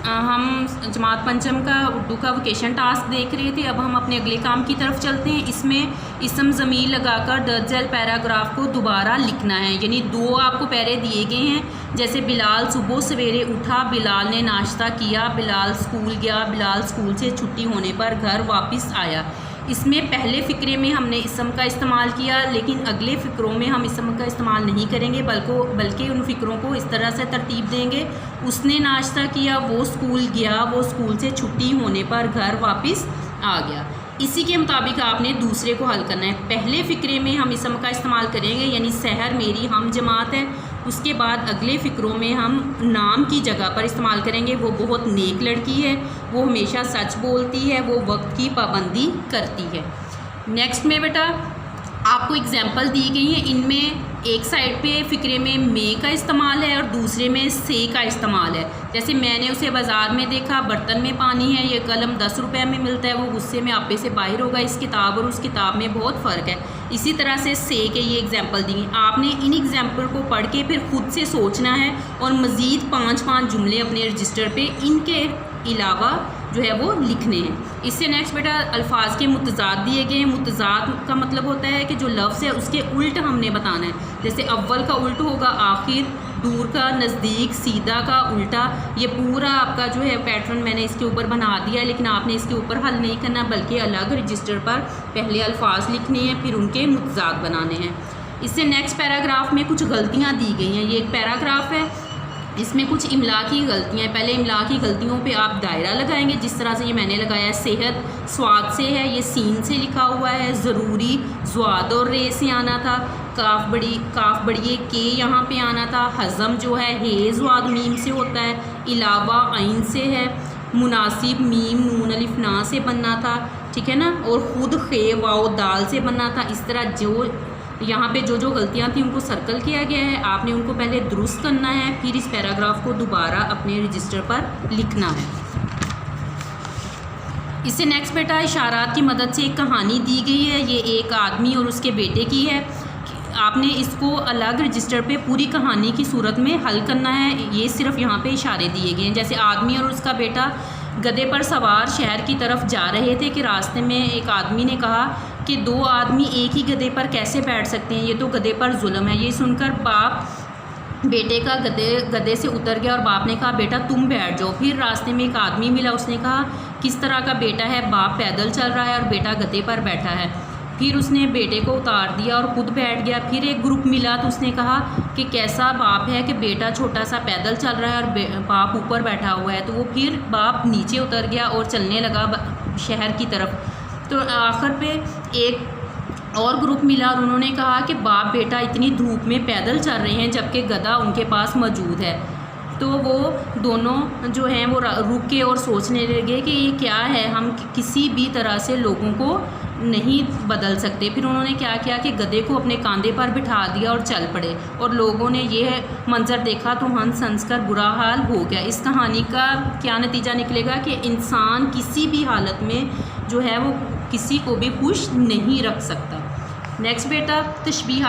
हम जमात पंचम का उर्दू का वोकेशन टास्क देख रहे थे। अब हम अपने अगले काम की तरफ चलते हैं। इसमें इसम ज़मीर लगाकर दर्ज झैल पैराग्राफ को दोबारा लिखना है, यानी 2 आपको पैरे दिए गए हैं। जैसे बिलाल सुबह सवेरे उठा, बिलाल ने नाश्ता किया, बिलाल स्कूल गया, बिलाल स्कूल से छुट्टी होने पर घर वापस आया। इसमें पहले फ़िक्रे में हमने इसम का इस्तेमाल किया, लेकिन अगले फ़िक्रों में हम इसम का इस्तेमाल नहीं करेंगे, बल्कि उन फ़िक्रों को इस तरह से तरतीब देंगे। उसने नाश्ता किया, वो स्कूल गया, वो स्कूल से छुट्टी होने पर घर वापस आ गया। इसी के मुताबिक आपने दूसरे को हल करना है। पहले फ़िक्रे में हम इसम का इस्तेमाल करेंगे, यानी सहर मेरी हम जमात है। उसके बाद अगले फ़िक्रों में हम नाम की जगह पर इस्तेमाल करेंगे। वो बहुत नेक लड़की है, वो हमेशा सच बोलती है, वो वक्त की पाबंदी करती है। नेक्स्ट में बेटा आपको एग्जाम्पल दी गई हैं। इनमें एक साइड पे फ़िक्रे में में का इस्तेमाल है और दूसरे में से का इस्तेमाल है। जैसे मैंने उसे बाज़ार में देखा, बर्तन में पानी है, ये कलम 10 रुपये में मिलता है, वो गुस्से में आपे से बाहर होगा। इस किताब और उस किताब में बहुत फ़र्क है। इसी तरह से के ये एग्जाम्पल दी। आपने इन एग्जाम्पल को पढ़ के फिर खुद से सोचना है और मज़ीद 5 जुमले अपने रजिस्टर पे इनके अलावा जो है वो लिखने हैं। इससे नेक्स्ट बेटा अल्फाज के मुतज़ाद दिए गए हैं। मुतज़ाद का मतलब होता है कि जो लफ्ज़ है उसके उल्ट हमने बताना है। जैसे अव्वल का उल्ट होगा आखिर, दूर का नज़दीक, सीधा का उल्टा। ये पूरा आपका जो है पैटर्न मैंने इसके ऊपर बना दिया है, लेकिन आपने इसके ऊपर हल नहीं करना, बल्कि अलग रजिस्टर पर पहले अल्फाज लिखने हैं, फिर उनके मुतज़ाद बनाने हैं। इससे नेक्स्ट पैराग्राफ में कुछ गलतियाँ दी गई हैं। ये एक पैराग्राफ है, इसमें कुछ इमला की गलतियाँ हैं। पहले इमला की गलतियों पे आप दायरा लगाएंगे, जिस तरह से ये मैंने लगाया है। सेहत स्वाद से है, ये सीन से लिखा हुआ है। ज़रूरी ज़्वाद और रे से आना था। काफ बड़ी के यहाँ पे आना था। हज़म जो है हे ज़्वाद मीम से होता है। इलावा आइन से है। मुनासिब मीम नून अलिफ ना से बनना था, ठीक है ना। और ख़ुद खे वाओ दाल से बनना था। इस तरह जो यहाँ पे जो गलतियाँ थी उनको सर्कल किया गया है। आपने उनको पहले दुरुस्त करना है, फिर इस पैराग्राफ को दोबारा अपने रजिस्टर पर लिखना है। इससे नेक्स्ट बेटा इशारात की मदद से एक कहानी दी गई है। ये एक आदमी और उसके बेटे की है। आपने इसको अलग रजिस्टर पे पूरी कहानी की सूरत में हल करना है। ये सिर्फ यहाँ पे इशारे दिए गए हैं। जैसे आदमी और उसका बेटा गधे पर सवार शहर की तरफ जा रहे थे कि रास्ते में एक आदमी ने कहा कि 2 आदमी एक ही गधे पर कैसे बैठ सकते हैं, ये तो गधे पर जुल्म है। ये सुनकर बाप बेटे का गधे से उतर गया और बाप ने कहा बेटा तुम बैठ जाओ। फिर रास्ते में एक आदमी मिला, उसने कहा किस तरह का बेटा है, बाप पैदल चल रहा है और बेटा गधे पर बैठा है। फिर उसने बेटे को उतार दिया और ख़ुद बैठ गया। फिर एक ग्रुप मिला तो उसने कहा कि कैसा बाप है कि बेटा छोटा सा पैदल चल रहा है और बाप ऊपर बैठा हुआ है। तो वो फिर बाप नीचे उतर गया और चलने लगा शहर की तरफ। तो आखिर पे एक और ग्रुप मिला और उन्होंने कहा कि बाप बेटा इतनी धूप में पैदल चल रहे हैं जबकि गधा उनके पास मौजूद है। तो वो दोनों जो हैं वो रुक के और सोचने लगे कि ये क्या है, हम किसी भी तरह से लोगों को नहीं बदल सकते। फिर उन्होंने क्या किया कि गधे को अपने कंधे पर बिठा दिया और चल पड़े। और लोगों ने ये मंजर देखा तो हंस हंस कर बुरा हाल हो गया। इस कहानी का क्या नतीजा निकलेगा कि इंसान किसी भी हालत में जो है वो किसी को भी खुश नहीं रख सकता। नेक्स्ट बेटा तशबीह